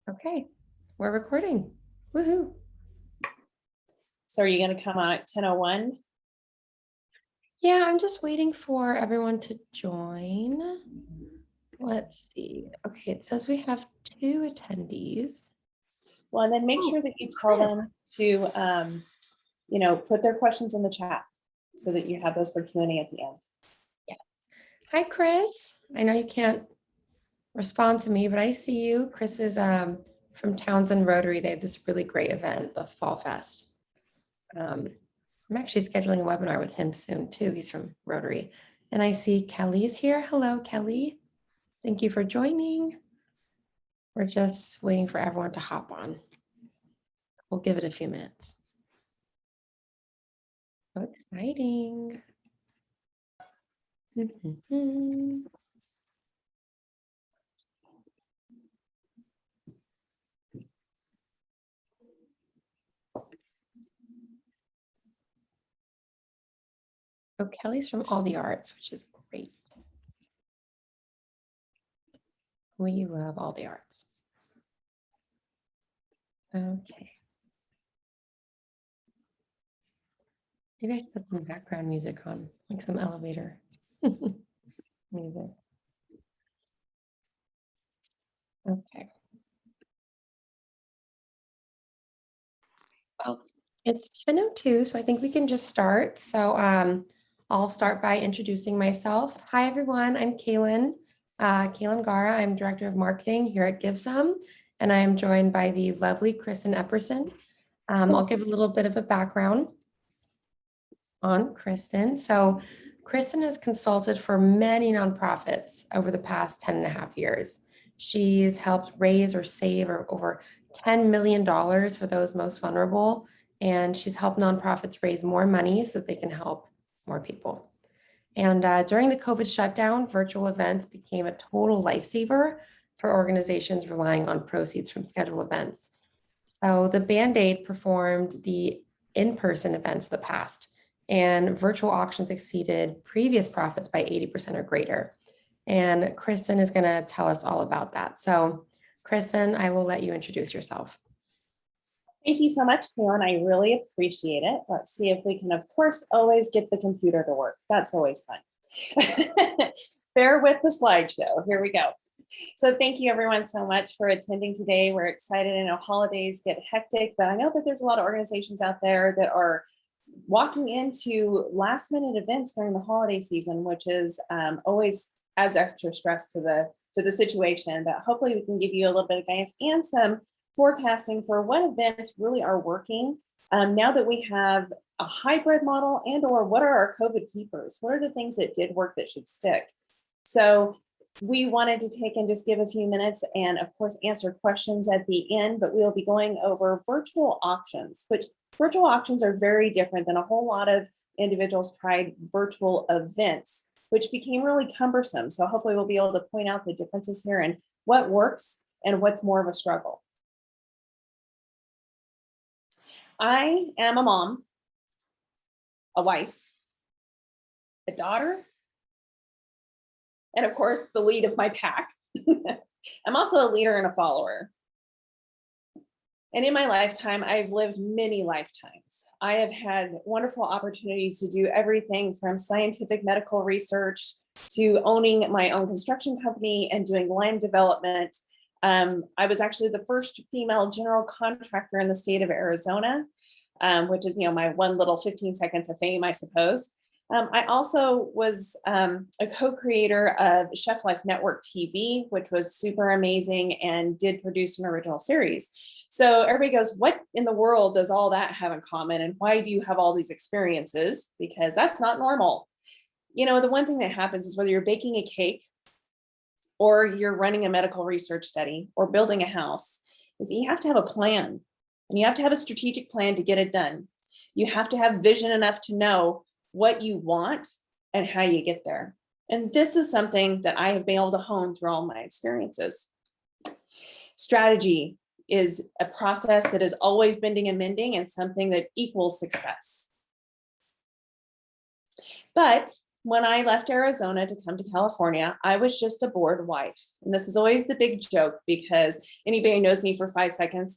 Okay, we're recording. Woohoo. So are you going to come on at 10:01? Yeah, I'm just waiting for everyone to join. Let's see. Okay, it says we have 2 attendees. Well, and then make sure that you tell them to, put their questions in the chat so that you have those for Q&A at the end. Yeah. Hi, Chris. I know you can't respond to me, but I see you. Chris is from Townsend Rotary. They had this really great event, the Fall Fest. I'm actually scheduling a webinar with him soon too. He's from Rotary. And I see Kelly's here. Hello, Kelly. Thank you for joining. We're just waiting for everyone to hop on. We'll give it a few minutes. So exciting. Oh, Kelly's from All the Arts, which is great. We love all the arts. Okay. Maybe I should put some background music on, like some elevator music. Okay. Well, it's 10:02, so I think we can just start. So I'll start by introducing myself. Hi, everyone. I'm Kaylin. Kaylin Gara. I'm Director of Marketing here at Givsum, and I am joined by the lovely Kristen Epperson. I'll give a little bit of a background on Kristen. So Kristen has consulted for many nonprofits over the past 10 and a half years. She's helped raise or save over $10 million for those most vulnerable. And she's helped nonprofits raise more money so that they can help more people. And during the COVID shutdown, virtual events became a total lifesaver for organizations relying on proceeds from scheduled events. So the Band-Aid performed the in-person events of the past, and virtual auctions exceeded previous profits by 80% or greater. And Kristen is going to tell us all about that. So Kristen, I will let you introduce yourself. Thank you so much, Kaylin. I really appreciate it. Let's see if we can, of course, always get the computer to work. That's always fun. Bear with the slideshow. Here we go. So thank you everyone so much for attending today. We're excited. I know holidays get hectic, but I know that there's a lot of organizations out there that are walking into last minute events during the holiday season, which is always adds extra stress to the situation. But hopefully we can give you a little bit of guidance and some forecasting for what events really are working now that we have a hybrid model, and or what are our COVID keepers? What are the things that did work that should stick? So we wanted to take and just give a few minutes and of course answer questions at the end, but we'll be going over virtual auctions, which virtual auctions are very different than a whole lot of individuals tried virtual events, which became really cumbersome. So hopefully we'll be able to point out the differences here and what works and what's more of a struggle. I am a mom, a wife, a daughter, and of course, the lead of my pack. I'm also a leader and a follower. And in my lifetime, I've lived many lifetimes. I have had wonderful opportunities to do everything from scientific medical research to owning my own construction company and doing land development. I was actually the first female general contractor in the state of Arizona, which is, my one little 15 seconds of fame, I suppose. I also was a co-creator of Chef Life Network TV, which was super amazing and did produce an original series. So everybody goes, what in the world does all that have in common? And why do you have all these experiences? Because that's not normal. The one thing that happens is whether you're baking a cake or you're running a medical research study or building a house, is you have to have a plan and you have to have a strategic plan to get it done. You have to have vision enough to know what you want and how you get there. And this is something that I have been able to hone through all my experiences. Strategy is a process that is always bending and mending and something that equals success. But when I left Arizona to come to California, I was just a bored wife. And this is always the big joke because anybody who knows me for 5 seconds,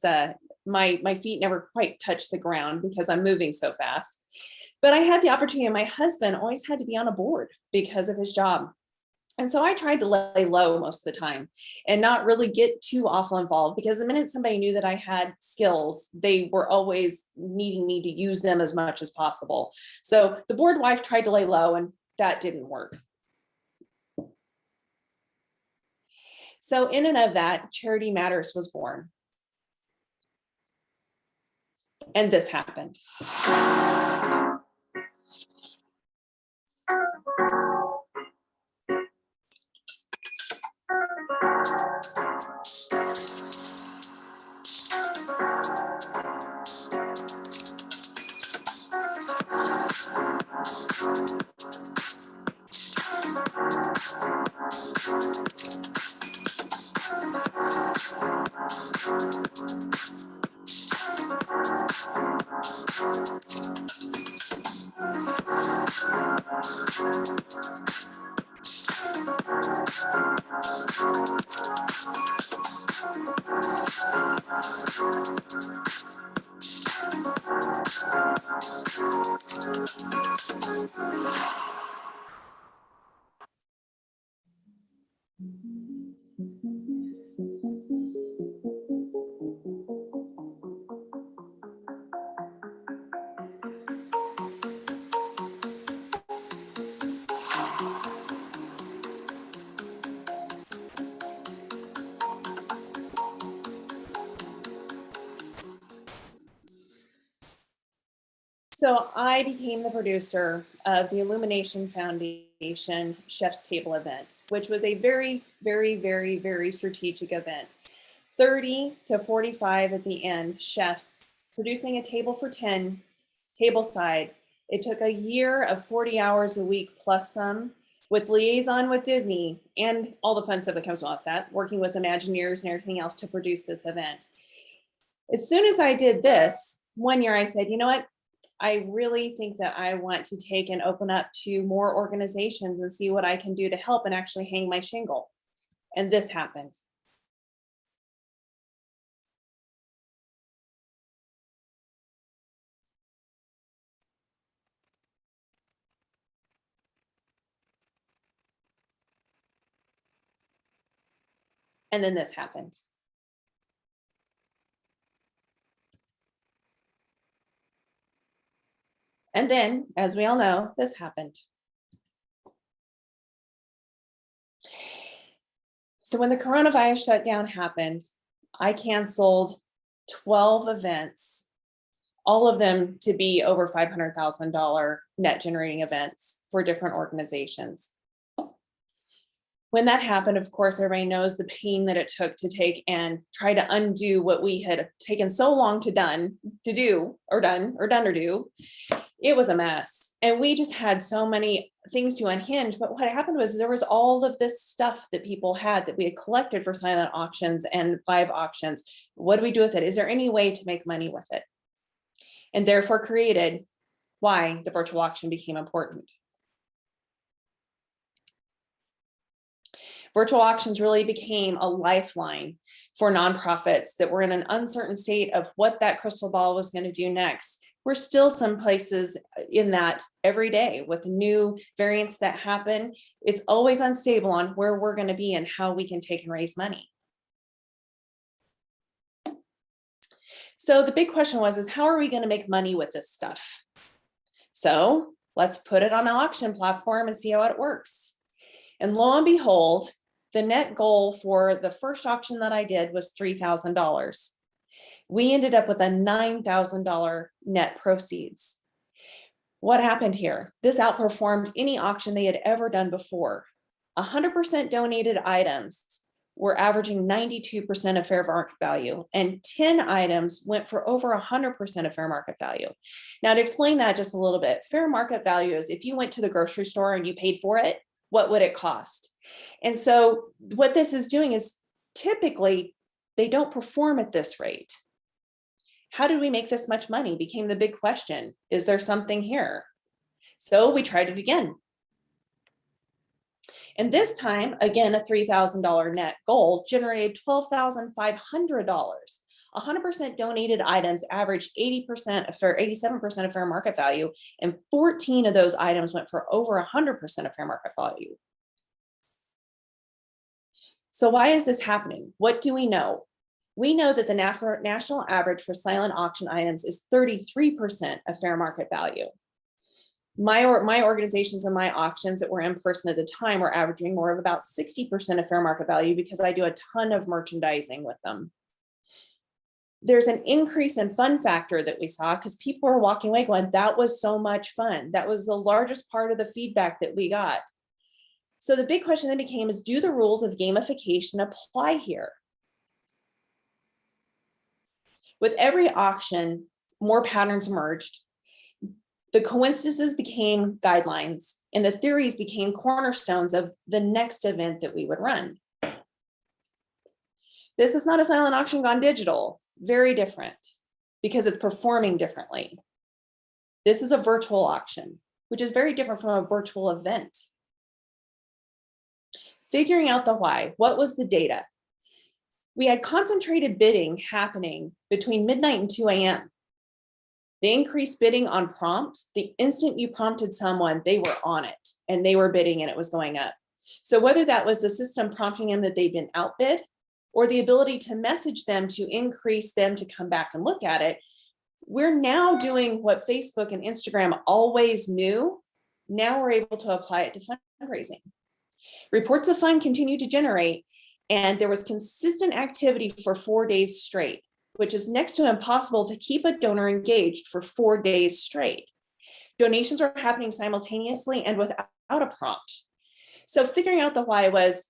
my feet never quite touch the ground because I'm moving so fast. But I had the opportunity, and my husband always had to be on a board because of his job. And so I tried to lay low most of the time and not really get too awful involved, because the minute somebody knew that I had skills, they were always needing me to use them as much as possible. So the bored wife tried to lay low, and that didn't work. So in and of that, Charity Matters was born. And this happened. So I became the producer of the Illumination Foundation Chef's Table event, which was a very, very, very, very strategic event. 30 to 45 at the end, chefs producing a table for 10, tableside. It took a year of 40 hours a week plus some, with liaison with Disney and all the fun stuff that comes with that, working with Imagineers and everything else to produce this event. As soon as I did this, one year I said, you know what? I really think that I want to take and open up to more organizations and see what I can do to help and actually hang my shingle. And this happened. And then this happened. And then, as we all know, this happened. So when the coronavirus shutdown happened, I canceled 12 events, all of them to be over $500,000 net generating events for different organizations. When that happened, of course, everybody knows the pain that it took to take and try to undo what we had taken so long to do. It was a mess. And we just had so many things to unhinge. But what happened was there was all of this stuff that people had that we had collected for silent auctions and live auctions. What do we do with it? Is there any way to make money with it? And therefore created why the virtual auction became important. Virtual auctions really became a lifeline for nonprofits that were in an uncertain state of what that crystal ball was going to do next. We're still some places in that every day with new variants that happen. It's always unstable on where we're going to be and how we can take and raise money. So the big question was, how are we going to make money with this stuff? So let's put it on an auction platform and see how it works. And lo and behold, the net goal for the first auction that I did was $3,000. We ended up with a $9,000 net proceeds. What happened here? This outperformed any auction they had ever done before. 100% donated items were averaging 92% of fair market value, and 10 items went for over 100% of fair market value. Now, to explain that just a little bit, fair market value is if you went to the grocery store and you paid for it, what would it cost? And so what this is doing is typically they don't perform at this rate. How did we make this much money became the big question. Is there something here? So we tried it again. And this time, again, a $3,000 net goal generated $12,500. 100% donated items averaged 87% of fair market value, and 14 of those items went for over 100% of fair market value. So why is this happening? What do we know? We know that the national average for silent auction items is 33% of fair market value. My organizations and my auctions that were in person at the time were averaging more of about 60% of fair market value because I do a ton of merchandising with them. There's an increase in fun factor that we saw because people are walking away going, that was so much fun. That was the largest part of the feedback that we got. So the big question then became is, do the rules of gamification apply here? With every auction, more patterns emerged. The coincidences became guidelines, and the theories became cornerstones of the next event that we would run. This is not a silent auction gone digital, very different, because it's performing differently. This is a virtual auction, which is very different from a virtual event. Figuring out the why, what was the data? We had concentrated bidding happening between midnight and 2 a.m. The increased bidding on prompt, the instant you prompted someone, they were on it and they were bidding and it was going up. So whether that was the system prompting them that they've been outbid or the ability to message them to increase them to come back and look at it, we're now doing what Facebook and Instagram always knew. Now we're able to apply it to fundraising. Reports of fund continued to generate, and there was consistent activity for 4 days straight, which is next to impossible to keep a donor engaged for 4 days straight. Donations are happening simultaneously and without a prompt. So figuring out the why was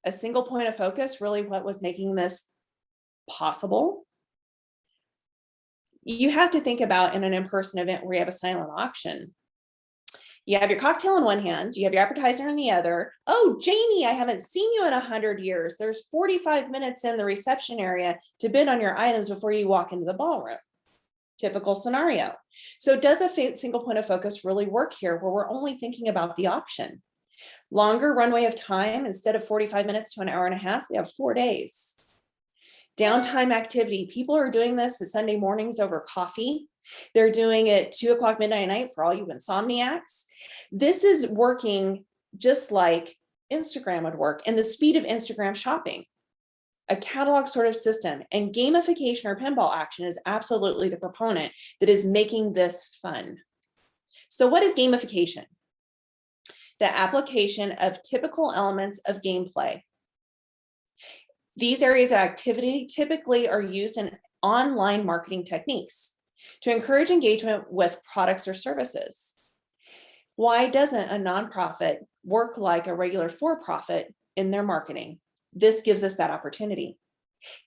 a single point of focus, really what was making this possible. You have to think about in an in-person event where you have a silent auction. You have your cocktail in one hand, you have your appetizer in the other. Oh, Jamie, I haven't seen you in 100 years. There's 45 minutes in the reception area to bid on your items before you walk into the ballroom. Typical scenario. So does a single point of focus really work here where we're only thinking about the auction? Longer runway of time, instead of 45 minutes to an hour and a half, we have 4 days. Downtime activity. People are doing this Sunday mornings over coffee. They're doing it 2 o'clock midnight night for all you insomniacs. This is working just like Instagram would work and the speed of Instagram shopping, a catalog sort of system, and gamification or pinball action is absolutely the proponent that is making this fun. So what is gamification? The application of typical elements of gameplay. These areas of activity typically are used in online marketing techniques to encourage engagement with products or services. Why doesn't a nonprofit work like a regular for-profit in their marketing? This gives us that opportunity.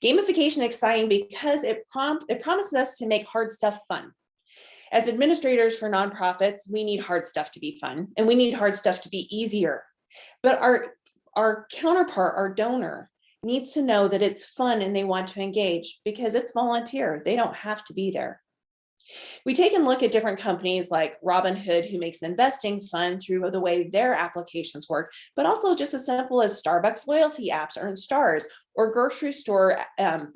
Gamification is exciting because it promises us to make hard stuff fun. As administrators for nonprofits, we need hard stuff to be fun and we need hard stuff to be easier. But our counterpart, our donor, needs to know that it's fun and they want to engage because it's volunteer. They don't have to be there. We take a look at different companies like Robinhood, who makes investing fun through the way their applications work, but also just as simple as Starbucks loyalty apps earn stars, or grocery store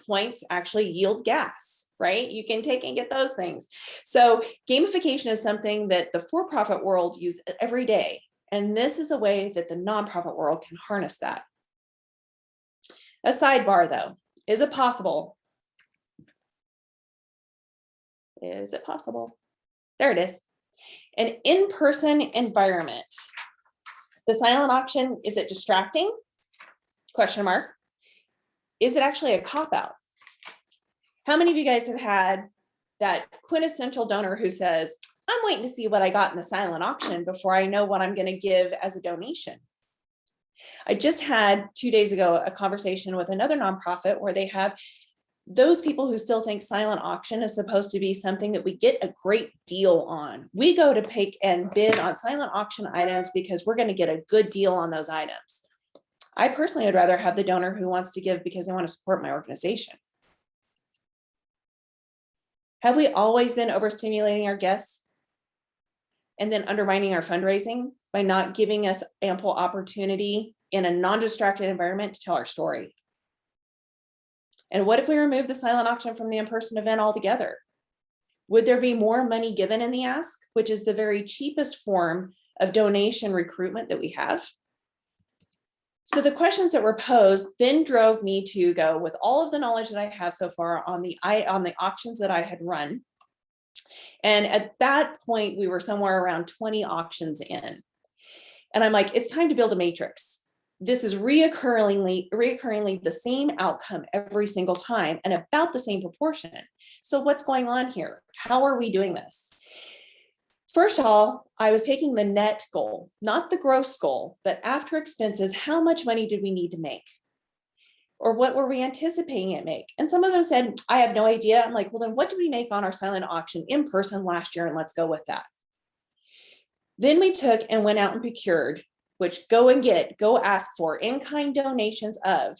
points actually yield gas, right? You can take and get those things. So gamification is something that the for-profit world uses every day. And this is a way that the nonprofit world can harness that. A sidebar though, is it possible? Is it possible? There it is. An in-person environment. The silent auction, is it distracting? Question mark. Is it actually a cop-out? How many of you guys have had that quintessential donor who says, I'm waiting to see what I got in the silent auction before I know what I'm going to give as a donation? I just had 2 days ago a conversation with another nonprofit where they have those people who still think silent auction is supposed to be something that we get a great deal on. We go to pick and bid on silent auction items because we're going to get a good deal on those items. I personally would rather have the donor who wants to give because they want to support my organization. Have we always been overstimulating our guests and then undermining our fundraising? by not giving us ample opportunity in a non-distracted environment to tell our story. And what if we remove the silent auction from the in-person event altogether? Would there be more money given in the ask, which is the very cheapest form of donation recruitment that we have? So the questions that were posed then drove me to go with all of the knowledge that I have so far on the auctions that I had run. And at that point, we were somewhere around 20 auctions in. And I'm like, it's time to build a matrix. This is reoccurringly the same outcome every single time and about the same proportion. So what's going on here? How are we doing this? First of all, I was taking the net goal, not the gross goal, but after expenses, how much money did we need to make? Or what were we anticipating it make? And some of them said, I have no idea. I'm like, well, then what did we make on our silent auction in person last year? And let's go with that. Then we took and went out and procured, which go ask for in-kind donations of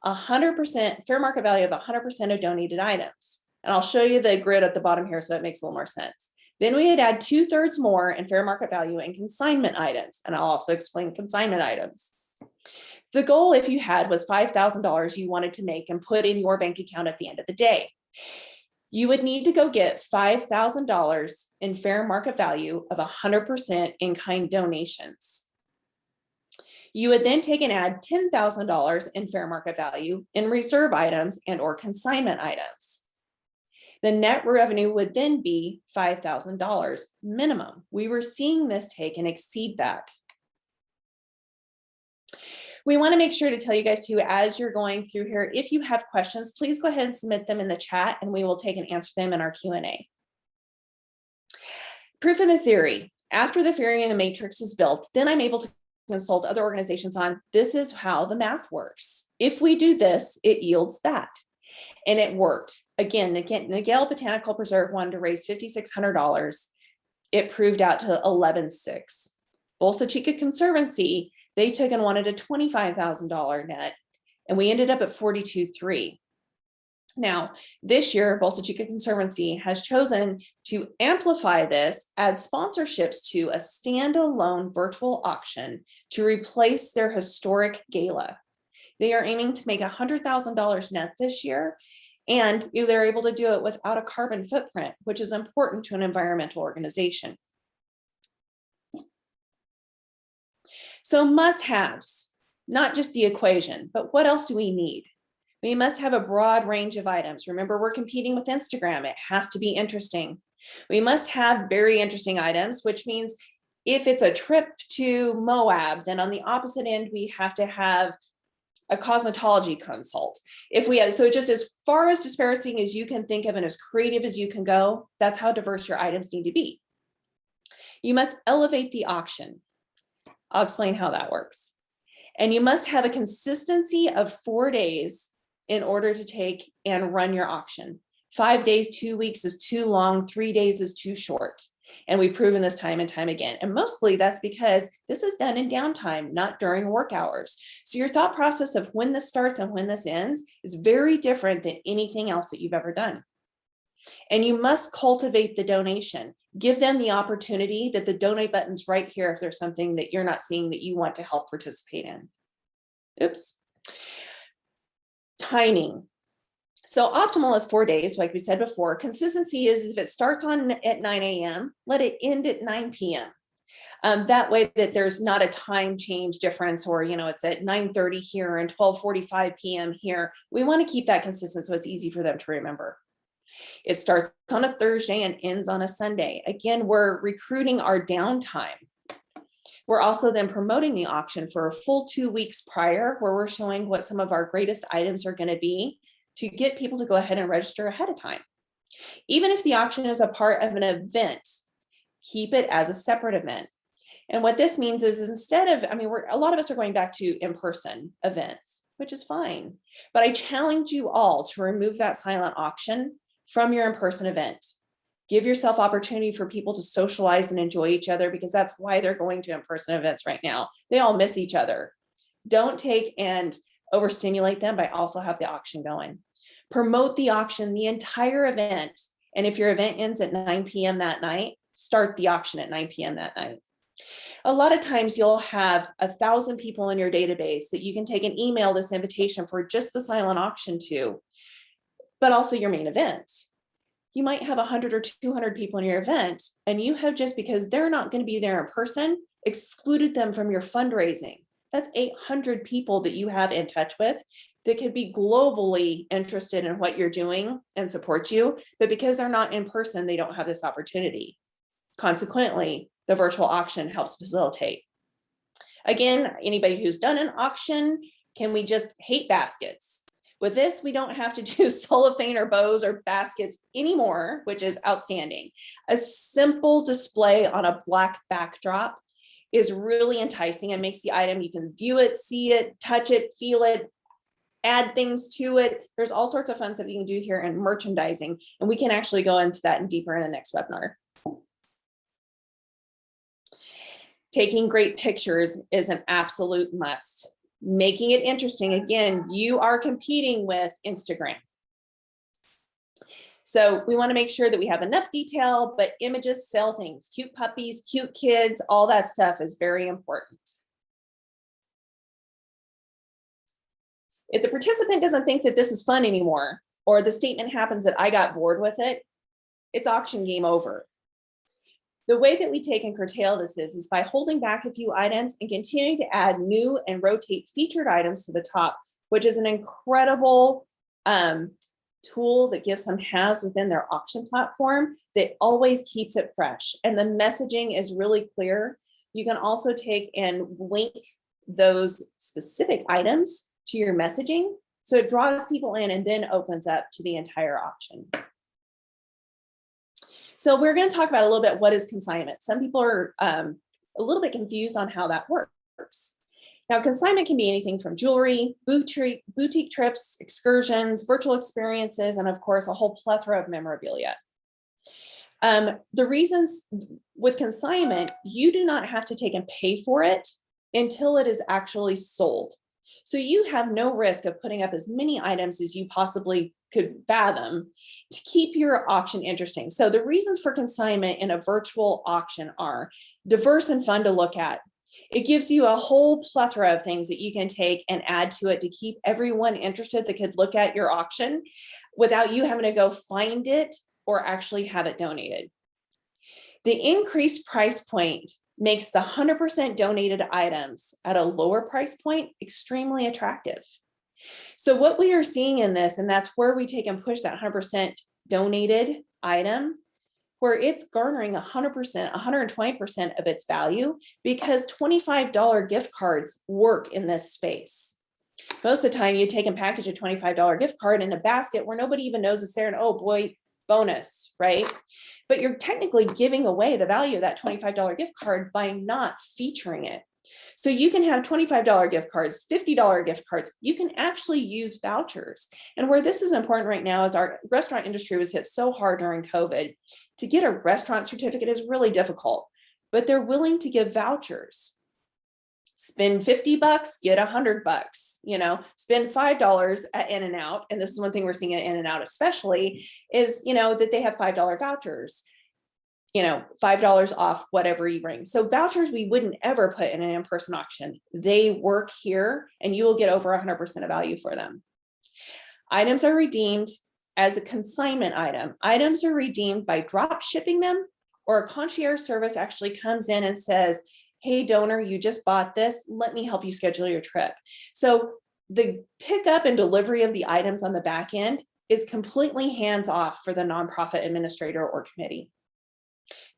100%, fair market value of 100% of donated items. And I'll show you the grid at the bottom here so it makes a little more sense. Then we had add 2/3 more in fair market value and consignment items. And I'll also explain consignment items. The goal, if you had, was $5,000 you wanted to make and put in your bank account at the end of the day. You would need to go get $5,000 in fair market value of 100% in-kind donations. You would then take and add $10,000 in fair market value in reserve items and or consignment items. The net revenue would then be $5,000 minimum. We were seeing this take and exceed that. We want to make sure to tell you guys too, as you're going through here, if you have questions, please go ahead and submit them in the chat and we will take and answer them in our Q&A. Proof of the theory. After the theory and the matrix was built, then I'm able to consult other organizations on this is how the math works. If we do this, it yields that. And it worked. Again, Nagale Botanical Preserve wanted to raise $5,600. It proved out to $11,600. Bolsa Chica Conservancy, they took and wanted a $25,000 net, and we ended up at $42,300. Now, this year, Bolsa Chica Conservancy has chosen to amplify this, add sponsorships to a standalone virtual auction to replace their historic gala. They are aiming to make $100,000 net this year, and they're able to do it without a carbon footprint, which is important to an environmental organization. So must-haves, not just the equation, but what else do we need? We must have a broad range of items. Remember, we're competing with Instagram. It has to be interesting. We must have very interesting items, which means if it's a trip to Moab, then on the opposite end, we have to have a cosmetology consult. If we have, so just as far as disparaging as you can think of and as creative as you can go, that's how diverse your items need to be. You must elevate the auction. I'll explain how that works. And you must have a consistency of 4 days in order to take and run your auction. 5 days, 2 weeks is too long. 3 days is too short. And we've proven this time and time again. And mostly that's because this is done in downtime, not during work hours. So your thought process of when this starts and when this ends is very different than anything else that you've ever done. And you must cultivate the donation. Give them the opportunity that the donate button's right here if there's something that you're not seeing that you want to help participate in. Oops. Timing. So optimal is 4 days, like we said before. Consistency is if it starts at 9 a.m., let it end at 9 p.m. That way that there's not a time change difference or, it's at 9:30 here and 12:45 p.m. here. We want to keep that consistent so it's easy for them to remember. It starts on a Thursday and ends on a Sunday. Again, we're recruiting our downtime. We're also then promoting the auction for a full 2 weeks prior, where we're showing what some of our greatest items are going to be to get people to go ahead and register ahead of time. Even if the auction is a part of an event, keep it as a separate event. And what this means is instead of, a lot of us are going back to in-person events, which is fine. But I challenge you all to remove that silent auction from your in-person event. Give yourself opportunity for people to socialize and enjoy each other, because that's why they're going to in-person events right now. They all miss each other. Don't take and overstimulate them by also have the auction going. Promote the auction, the entire event. And if your event ends at 9 p.m. that night, start the auction at 9 p.m. that night. A lot of times you'll have 1,000 people in your database that you can take and email this invitation for just the silent auction to, but also your main event. You might have 100 or 200 people in your event, and you have, just because they're not going to be there in person, excluded them from your fundraising. That's 800 people that you have in touch with that could be globally interested in what you're doing and support you, but because they're not in person, they don't have this opportunity. Consequently, the virtual auction helps facilitate. Again, anybody who's done an auction, can we just hate baskets? With this, we don't have to do cellophane or bows or baskets anymore, which is outstanding. A simple display on a black backdrop is really enticing and makes the item, you can view it, see it, touch it, feel it, add things to it. There's all sorts of fun stuff you can do here in merchandising, and we can actually go into that and deeper in the next webinar. Taking great pictures is an absolute must. Making it interesting, again, you are competing with Instagram. So we want to make sure that we have enough detail, but images sell things. Cute puppies, cute kids, all that stuff is very important. If the participant doesn't think that this is fun anymore, or the statement happens that I got bored with it, it's auction game over. The way that we take and curtail this is by holding back a few items and continuing to add new and rotate featured items to the top, which is an incredible tool that Givsum has within their auction platform that always keeps it fresh. And the messaging is really clear. You can also take and link those specific items to your messaging, so it draws people in and then opens up to the entire auction. So we're going to talk about a little bit what is consignment. Some people are a little bit confused on how that works. Now, consignment can be anything from jewelry, boutique trips, excursions, virtual experiences, and of course, a whole plethora of memorabilia. The reasons with consignment, you do not have to take and pay for it until it is actually sold. So you have no risk of putting up as many items as you possibly could fathom to keep your auction interesting. So the reasons for consignment in a virtual auction are diverse and fun to look at. It gives you a whole plethora of things that you can take and add to it to keep everyone interested that could look at your auction without you having to go find it or actually have it donated. The increased price point makes the 100% donated items at a lower price point extremely attractive. So what we are seeing in this, and that's where we take and push that 100% donated item, where it's garnering 100%, 120% of its value, because $25 gift cards work in this space. Most of the time you take and package a $25 gift card in a basket where nobody even knows it's there, and oh boy, bonus, right? But you're technically giving away the value of that $25 gift card by not featuring it. So you can have $25 gift cards, $50 gift cards. You can actually use vouchers. And where this is important right now is our restaurant industry was hit so hard during COVID. To get a restaurant certificate is really difficult, but they're willing to give vouchers. Spend $50, get $100, you know, spend $5 at In-N-Out. And this is one thing we're seeing at In-N-Out especially is, you know, that they have $5 vouchers, you know, $5 off whatever you bring. So vouchers, we wouldn't ever put in an in-person auction. They work here and you will get over 100% of value for them. Items are redeemed as a consignment item. Items are redeemed by drop shipping them, or a concierge service actually comes in and says, hey donor, you just bought this, let me help you schedule your trip. So the pickup and delivery of the items on the back end is completely hands off for the nonprofit administrator or committee.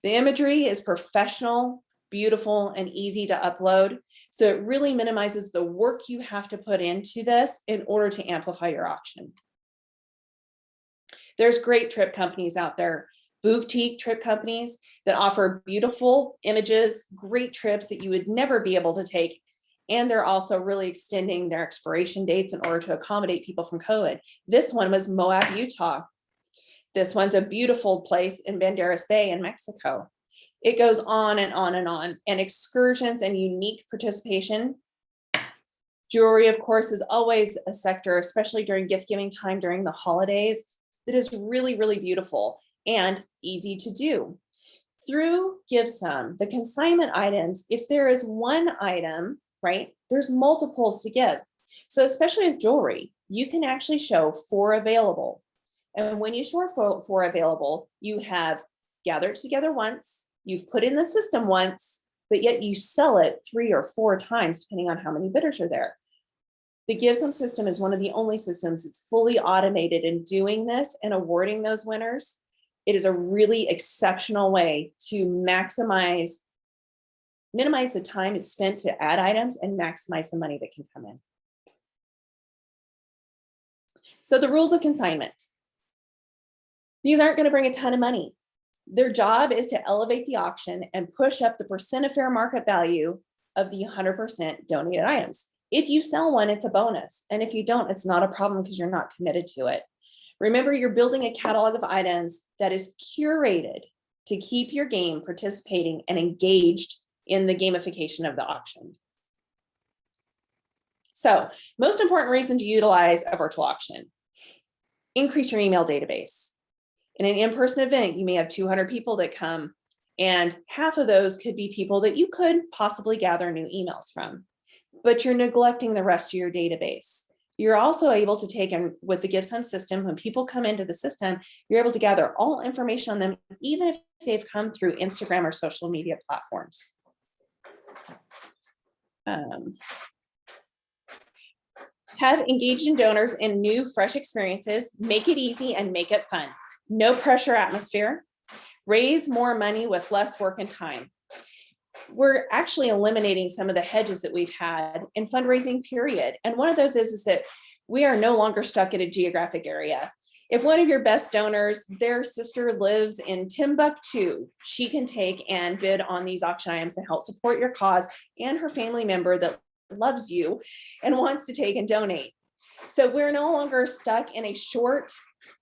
The imagery is professional, beautiful, and easy to upload. So it really minimizes the work you have to put into this in order to amplify your auction. There's great trip companies out there, boutique trip companies that offer beautiful images, great trips that you would never be able to take. And they're also really extending their expiration dates in order to accommodate people from COVID. This one was Moab, Utah. This one's a beautiful place in Banderas Bay in Mexico. It goes on and on and on. And excursions and unique participation. Jewelry, of course, is always a sector, especially during gift giving time during the holidays, that is really, really beautiful and easy to do. Through Givsum, the consignment items, if there is one item, right, there's multiples to give. So especially with jewelry, you can actually show 4 available. And when you show 4 available, you have gathered together once, you've put in the system once, but yet you sell it 3 or 4 times, depending on how many bidders are there. The Givsum system is one of the only systems that's fully automated in doing this and awarding those winners. It is a really exceptional way to minimize the time it's spent to add items and maximize the money that can come in. So the rules of consignment. These aren't going to bring a ton of money. Their job is to elevate the auction and push up the percent of fair market value of the 100% donated items. If you sell one, it's a bonus. And if you don't, it's not a problem because you're not committed to it. Remember, you're building a catalog of items that is curated to keep your game participating and engaged in the gamification of the auction. So, most important reason to utilize a virtual auction: increase your email database. In an in-person event, you may have 200 people that come, and half of those could be people that you could possibly gather new emails from, but you're neglecting the rest of your database. You're also able to take in with the Givsum system, when people come into the system, you're able to gather all information on them, even if they've come through Instagram or social media platforms. Have engaged in donors in new, fresh experiences, make it easy and make it fun. No pressure atmosphere. Raise more money with less work and time. We're actually eliminating some of the hedges that we've had in fundraising, period. And one of those is that we are no longer stuck in a geographic area. If one of your best donors, their sister lives in Timbuktu, she can take and bid on these auction items and help support your cause, and her family member that loves you and wants to take and donate. So we're no longer stuck in a short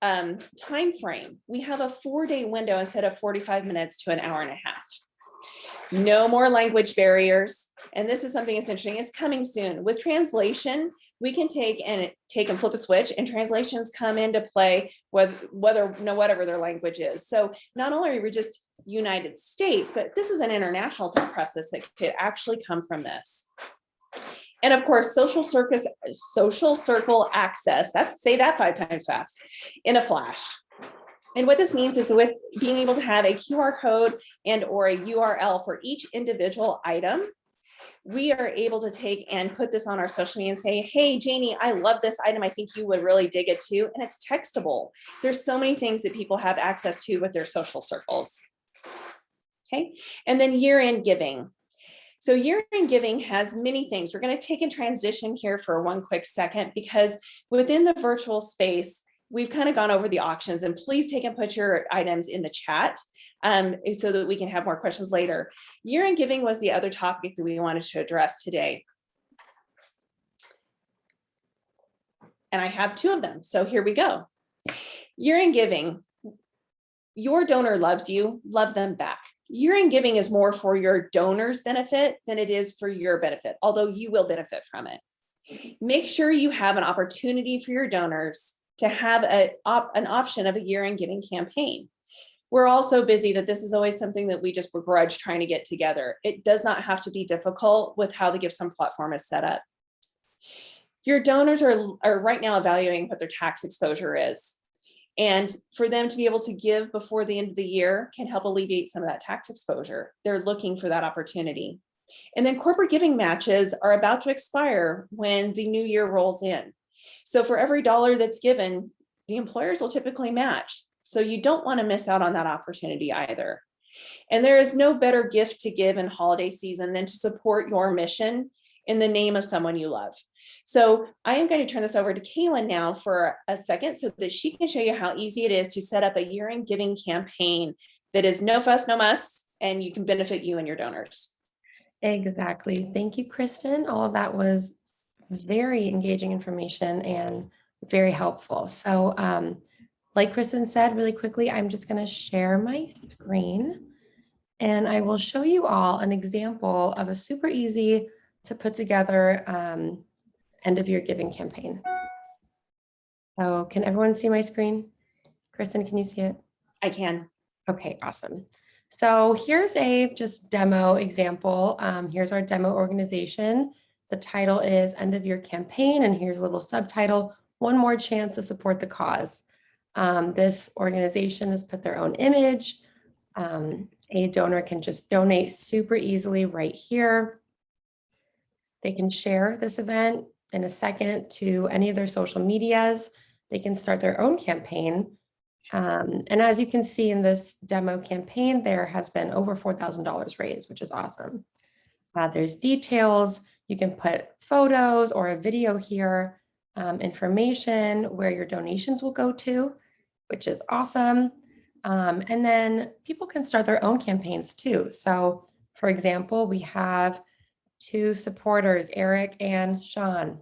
time frame. We have a 4-day window instead of 45 minutes to an hour and a half. No more language barriers. And this is something that's interesting. It's coming soon. With translation, we can take and flip a switch, and translations come into play whatever their language is. So not only are we just United States, but this is an international process that could actually come from this. And of course, social circle access. Say that 5 times fast in a flash. And what this means is, with being able to have a QR code and or a URL for each individual item, we are able to take and put this on our social media and say, hey, Janie, I love this item. I think you would really dig it too. And it's textable. There's so many things that people have access to with their social circles. Okay. And then year-end giving. So year-end giving has many things. We're going to take a transition here for one quick second, because within the virtual space, we've kind of gone over the auctions, and please take and put your items in the chat so that we can have more questions later. Year-end giving was the other topic that we wanted to address today. And I have 2 of them. So here we go. Year-end giving. Your donor loves you, love them back. Year-end giving is more for your donor's benefit than it is for your benefit, although you will benefit from it. Make sure you have an opportunity for your donors to have an option of a year-end giving campaign. We're all so busy that this is always something that we just begrudge trying to get together. It does not have to be difficult with how the Givsum platform is set up. Your donors are right now evaluating what their tax exposure is. And for them to be able to give before the end of the year can help alleviate some of that tax exposure. They're looking for that opportunity. And then corporate giving matches are about to expire when the new year rolls in. So for every dollar that's given, the employers will typically match. So you don't want to miss out on that opportunity either. And there is no better gift to give in holiday season than to support your mission in the name of someone you love. So I am going to turn this over to Kaylin now for a second so that she can show you how easy it is to set up a year-end giving campaign that is no fuss, no muss, and you can benefit you and your donors. Exactly. Thank you, Kristen. All of that was very engaging information and very helpful. So like Kristen said, really quickly, I'm just going to share my screen, and I will show you all an example of a super easy to put together end of year giving campaign. So can everyone see my screen? Kristen, can you see it? I can. Okay, awesome. So here's a just demo example. Here's our demo organization. The title is End of Year Campaign, and here's a little subtitle, One More Chance to Support the Cause. This organization has put their own image. A donor can just donate super easily right here. They can share this event in a second to any of their social medias. They can start their own campaign. And as you can see in this demo campaign, there has been over $4,000 raised, which is awesome. There's details. You can put photos or a video here, information where your donations will go to, which is awesome. And then people can start their own campaigns too. So for example, we have two supporters, Eric and Sean,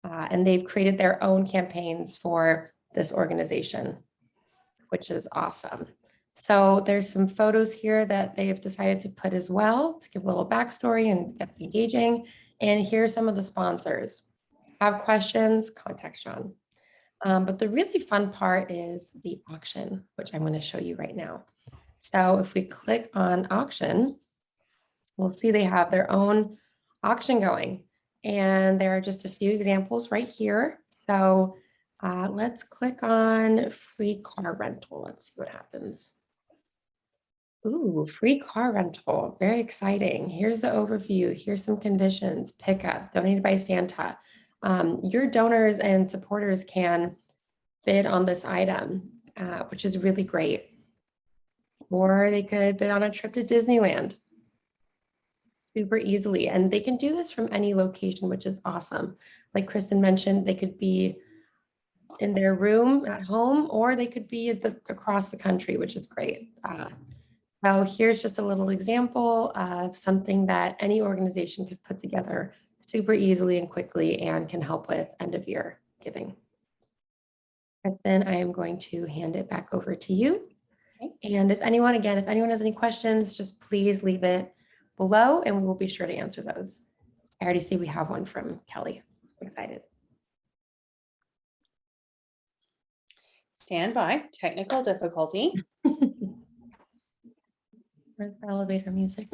and they've created their own campaigns for this organization, which is awesome. So there's some photos here that they've decided to put as well to give a little backstory and get engaging. And here's some of the sponsors. Have questions, contact Sean. But the really fun part is the auction, which I'm going to show you right now. So if we click on auction, we'll see they have their own auction going. And there are just a few examples right here. So let's click on free car rental. Let's see what happens. Ooh, free car rental. Very exciting. Here's the overview. Here's some conditions. Pickup, donated by Santa. Your donors and supporters can bid on this item, which is really great. Or they could bid on a trip to Disneyland super easily. And they can do this from any location, which is awesome. Like Kristen mentioned, they could be in their room at home, or they could be across the country, which is great. So here's just a little example of something that any organization could put together super easily and quickly and can help with end of year giving. And then I am going to hand it back over to you. Okay. And if anyone has any questions, just please leave it below and we will be sure to answer those. I already see we have one from Kelly. I'm excited. Stand by, technical difficulty. Where's the elevator music?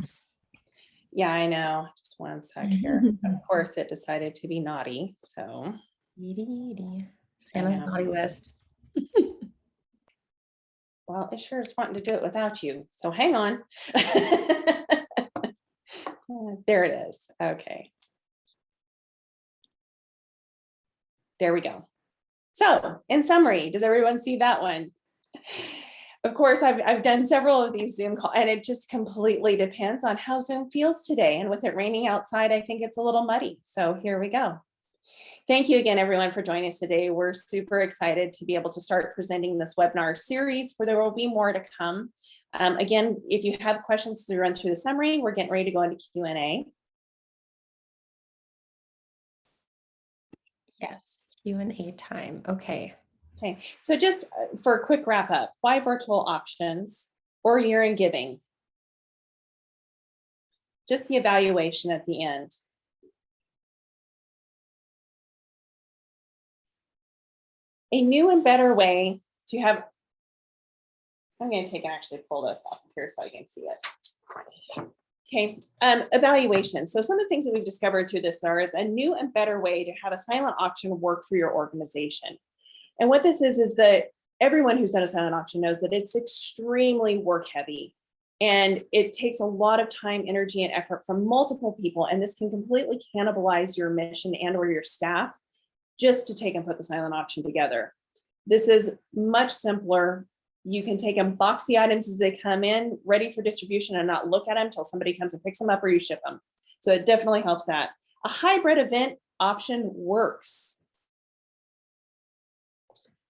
Yeah, I know. Just one sec here. Of course, it decided to be naughty. So, Santa's naughty list. Well, it sure is wanting to do it without you. So hang on. There it is. Okay. There we go. So in summary, does everyone see that one? Of course, I've done several of these Zoom calls, and it just completely depends on how Zoom feels today. And with it raining outside, I think it's a little muddy. So here we go. Thank you again, everyone, for joining us today. We're super excited to be able to start presenting this webinar series, where there will be more to come. Again, if you have questions to run through the summary, we're getting ready to go into Q&A. Yes, Q&A time. Okay. Okay, so just for a quick wrap up, why virtual auctions or year-end giving? Just the evaluation at the end. A new and better way to have, I'm going to take and actually pull this off of here so I can see it. Okay, evaluation. So some of the things that we've discovered through this is a new and better way to have a silent auction work for your organization. And what this is that everyone who's done a silent auction knows that it's extremely work heavy. And it takes a lot of time, energy, and effort from multiple people. And this can completely cannibalize your mission and or your staff just to take and put the silent auction together. This is much simpler. You can take and box the items as they come in, ready for distribution, and not look at them until somebody comes and picks them up or you ship them. So it definitely helps that. A hybrid event option works.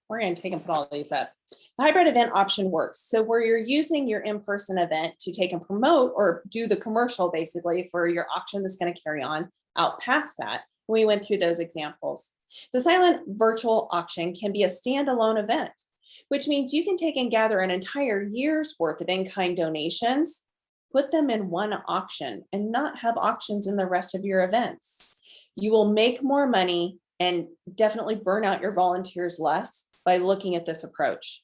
We're going to take and put all of these up. The hybrid event option works. So where you're using your in-person event to take and promote or do the commercial basically for your auction that's going to carry on out past that. We went through those examples. The silent virtual auction can be a standalone event, which means you can take and gather an entire year's worth of in-kind donations, put them in one auction and not have auctions in the rest of your events. You will make more money and definitely burn out your volunteers less by looking at this approach.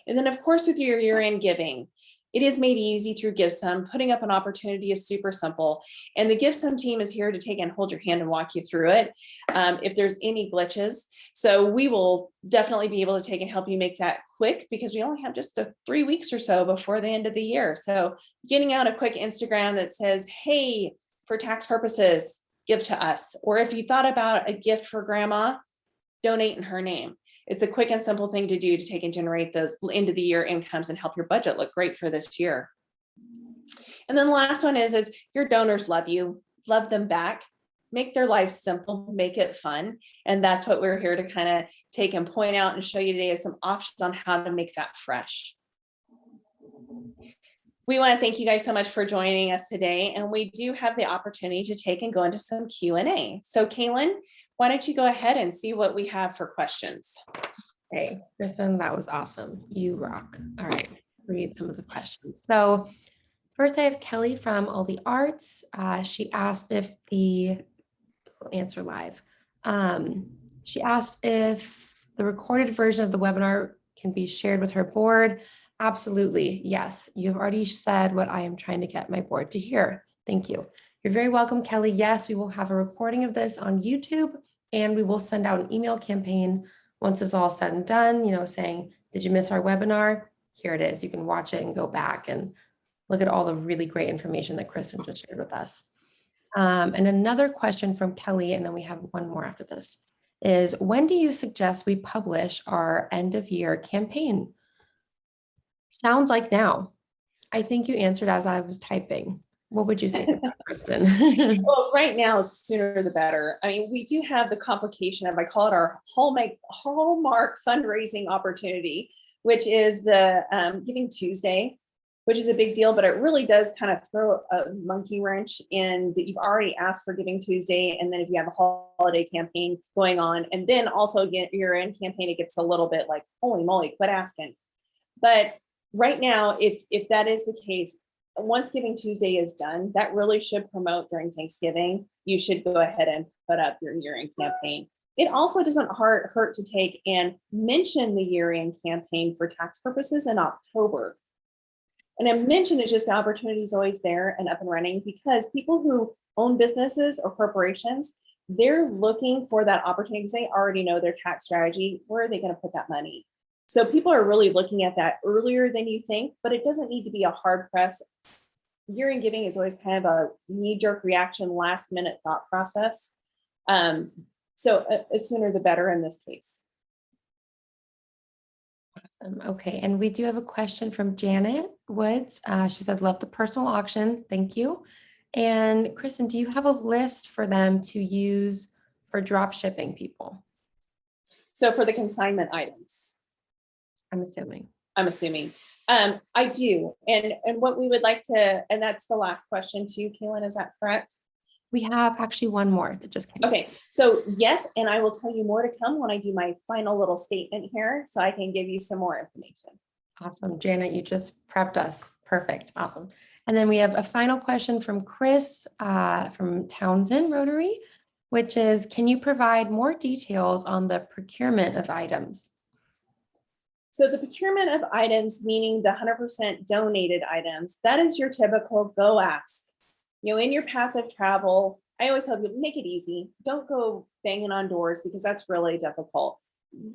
And then of course, with your year-end giving, It is made easy through Givsum. Putting up an opportunity is super simple. And the Givsum team is here to take and hold your hand and walk you through it if there's any glitches. So we will definitely be able to take and help you make that quick, because we only have just 3 weeks or so before the end of the year. So getting out a quick Instagram that says, hey, for tax purposes, give to us. Or if you thought about a gift for grandma, donate in her name. It's a quick and simple thing to do to take and generate those end of the year incomes and help your budget look great for this year. And then the last one is your donors love you, love them back, make their lives simple, make it fun. And that's what we're here to kind of take and point out and show you today is some options on how to make that fresh. We want to thank you guys so much for joining us today. And we do have the opportunity to take and go into some Q&A. So Kaylin, why don't you go ahead and see what we have for questions? Hey, Kristen, that was awesome. You rock. All right, read some of the questions. So first I have Kelly from All the Arts. She asked if answer live. She asked if the recorded version of the webinar can be shared with her board. Absolutely, yes. You've already said what I am trying to get my board to hear. Thank you. You're very welcome, Kelly. Yes, we will have a recording of this on YouTube, and we will send out an email campaign once it's all said and done, saying, did you miss our webinar? Here it is. You can watch it and go back and look at all the really great information that Kristen just shared with us. And another question from Kelly, and then we have one more after this, is when do you suggest we publish our end of year campaign? Sounds like now. I think you answered as I was typing. What would you say to that, Kristen? Well, right now, the sooner the better. I mean, we do have the complication of, I call it our hallmark fundraising opportunity, which is the Giving Tuesday, which is a big deal, but it really does kind of throw a monkey wrench in that you've already asked for Giving Tuesday. And then if you have a holiday campaign going on, and then also get your end campaign, it gets a little bit like, holy moly, quit asking. But right now, if that is the case, once Giving Tuesday is done, that really should promote during Thanksgiving. You should go ahead and put up your year-end campaign. It also doesn't hurt to take and mention the year-end campaign for tax purposes in October. And I mention it's just the opportunity is always there and up and running, because people who own businesses or corporations, they're looking for that opportunity because they already know their tax strategy. Where are they going to put that money? So people are really looking at that earlier than you think, but it doesn't need to be a hard press. Year-end giving is always kind of a knee-jerk reaction, last-minute thought process. So sooner the better in this case. Awesome. Okay, and we do have a question from Janet Woods. She said, love the personal auction. Thank you. And Kristen, do you have a list for them to use for drop shipping people? So for the consignment items. I'm assuming. I do. And what we would like to, and that's the last question too, Kaylin, is that correct? We have actually one more that just came. Okay, so yes, and I will tell you more to come when I do my final little statement here, so I can give you some more information. Awesome, Janet, you just prepped us. Perfect, awesome. And then we have a final question from Chris from Townsend Rotary, which is, can you provide more details on the procurement of items? So the procurement of items, meaning the 100% donated items, that is your typical go ask. In your path of travel, I always tell people, make it easy. Don't go banging on doors because that's really difficult.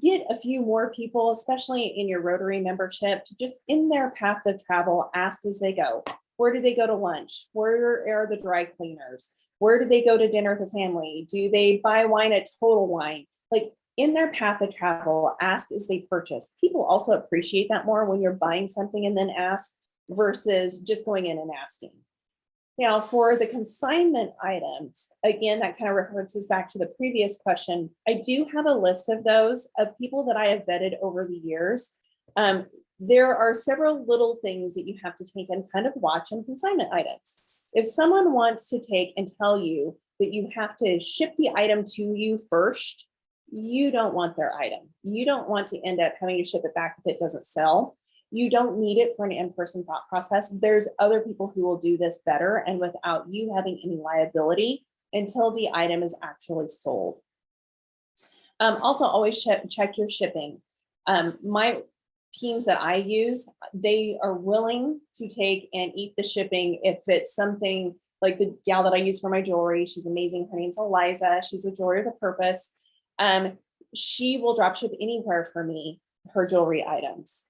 Get a few more people, especially in your Rotary membership, to just in their path of travel, ask as they go. Where do they go to lunch? Where are the dry cleaners? Where do they go to dinner with the family? Do they buy wine at Total Wine? Like, in their path of travel, ask as they purchase. People also appreciate that more when you're buying something and then ask versus just going in and asking. Now, for the consignment items, again, that kind of references back to the previous question. I do have a list of those of people that I have vetted over the years. There are several little things that you have to take and kind of watch in consignment items. If someone wants to take and tell you that you have to ship the item to you first, you don't want their item. You don't want to end up having to ship it back if it doesn't sell. You don't need it for an in-person thought process. There's other people who will do this better and without you having any liability until the item is actually sold. Also, always check your shipping. My teams that I use, they are willing to take and eat the shipping if it's something like the gal that I use for my jewelry. She's amazing. Her name's Eliza. She's with Jewelry with a Purpose. She will drop ship anywhere for me, her jewelry items.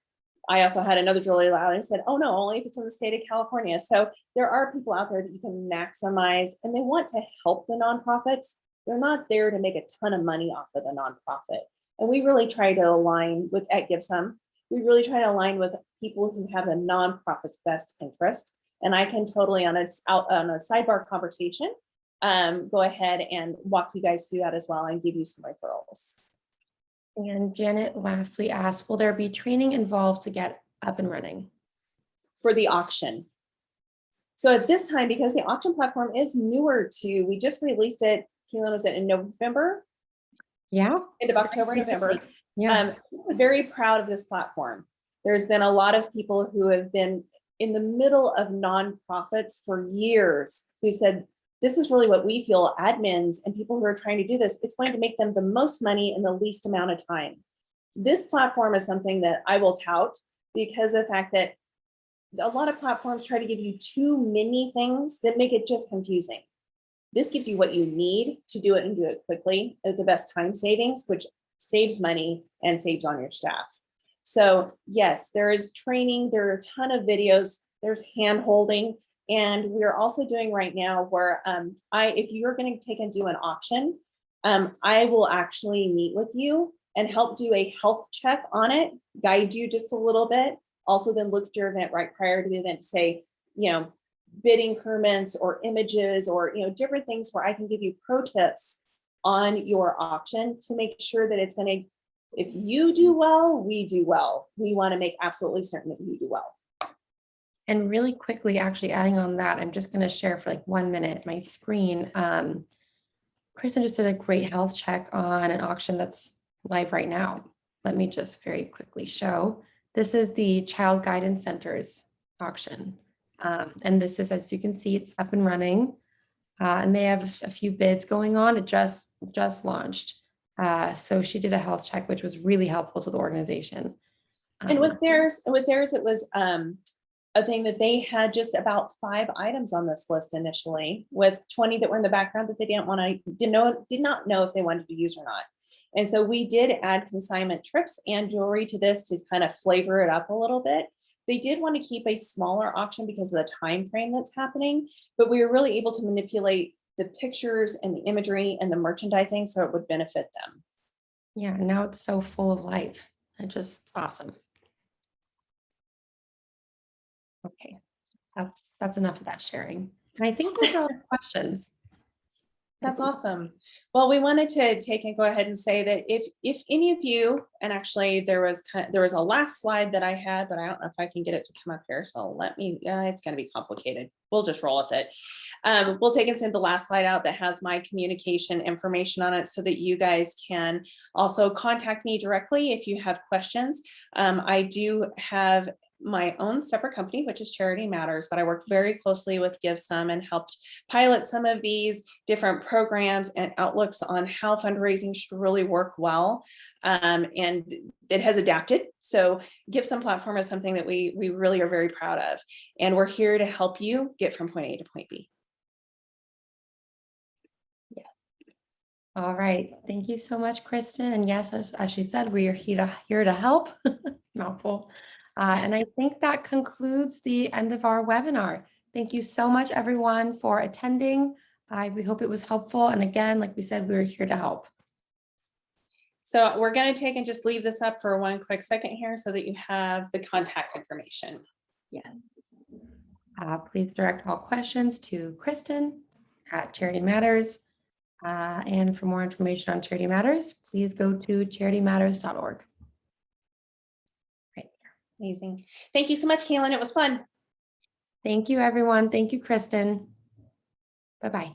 I also had another jewelry line. I said, oh no, only if it's in the state of California. So there are people out there that you can maximize, and they want to help the nonprofits. They're not there to make a ton of money off of the nonprofit. And we really try to align with at Givsum. We really try to align with people who have the nonprofit's best interest. And I can totally on a sidebar conversation, go ahead and walk you guys through that as well and give you some referrals. And Janet lastly asked, will there be training involved to get up and running? For the auction. So at this time, because the auction platform is newer to, we just released it, Keelan, was it in November? Yeah. End of October, November. Yeah. I'm very proud of this platform. There's been a lot of people who have been in the middle of nonprofits for years who said, this is really what we feel, admins and people who are trying to do this, it's going to make them the most money in the least amount of time. This platform is something that I will tout because of the fact that a lot of platforms try to give you too many things that make it just confusing. This gives you what you need to do it and do it quickly at the best time savings, which saves money and saves on your staff. So yes, there is training, there are a ton of videos, there's hand holding. And we're also doing right now where if you're going to take and do an auction, I will actually meet with you and help do a health check on it, guide you just a little bit. Also then look at your event right prior to the event to say, bidding permits or images or, different things where I can give you pro tips on your auction to make sure that it's going to, if you do well, we do well. We want to make absolutely certain that you do well. And really quickly, actually adding on that, I'm just going to share for like 1 minute my screen. Kristen just did a great health check on an auction that's live right now. Let me just very quickly show. This is the Child Guidance Center's auction. And this is, as you can see, it's up and running. And they have a few bids going on. It just launched. So she did a health check, which was really helpful to the organization. And with theirs, it was a thing that they had just about 5 items on this list initially, with 20 that were in the background that they did not know if they wanted to use or not. And so we did add consignment trips and jewelry to this to kind of flavor it up a little bit. They did want to keep a smaller auction because of the time frame that's happening, but we were really able to manipulate the pictures and the imagery and the merchandising so it would benefit them. Yeah, now it's so full of life. It's awesome. Okay, that's enough of that sharing. And I think those are all the questions. That's awesome. Well, we wanted to take and go ahead and say that if any of you, and actually there was a last slide that I had, but I don't know if I can get it to come up here. So it's going to be complicated. We'll just roll with it. We'll take and send the last slide out that has my communication information on it so that you guys can also contact me directly if you have questions. I do have my own separate company, which is Charity Matters, but I work very closely with Givsum and helped pilot some of these different programs and outlooks on how fundraising should really work well. And it has adapted. So Givsum platform is something that we really are very proud of. And we're here to help you get from point A to point B. Yeah. All right. Thank you so much, Kristen. And yes, as she said, we are here to help. Mouthful. And I think that concludes the end of our webinar. Thank you so much, everyone, for attending. We hope it was helpful. And again, like we said, we're here to help. So we're going to take and just leave this up for one quick second here so that you have the contact information. Yeah. Please direct all questions to Kristen at Charity Matters. And for more information on Charity Matters, please go to charitymatters.org. Amazing. Thank you so much, Kaylin. It was fun. Thank you, everyone. Thank you, Kristen. Bye-bye.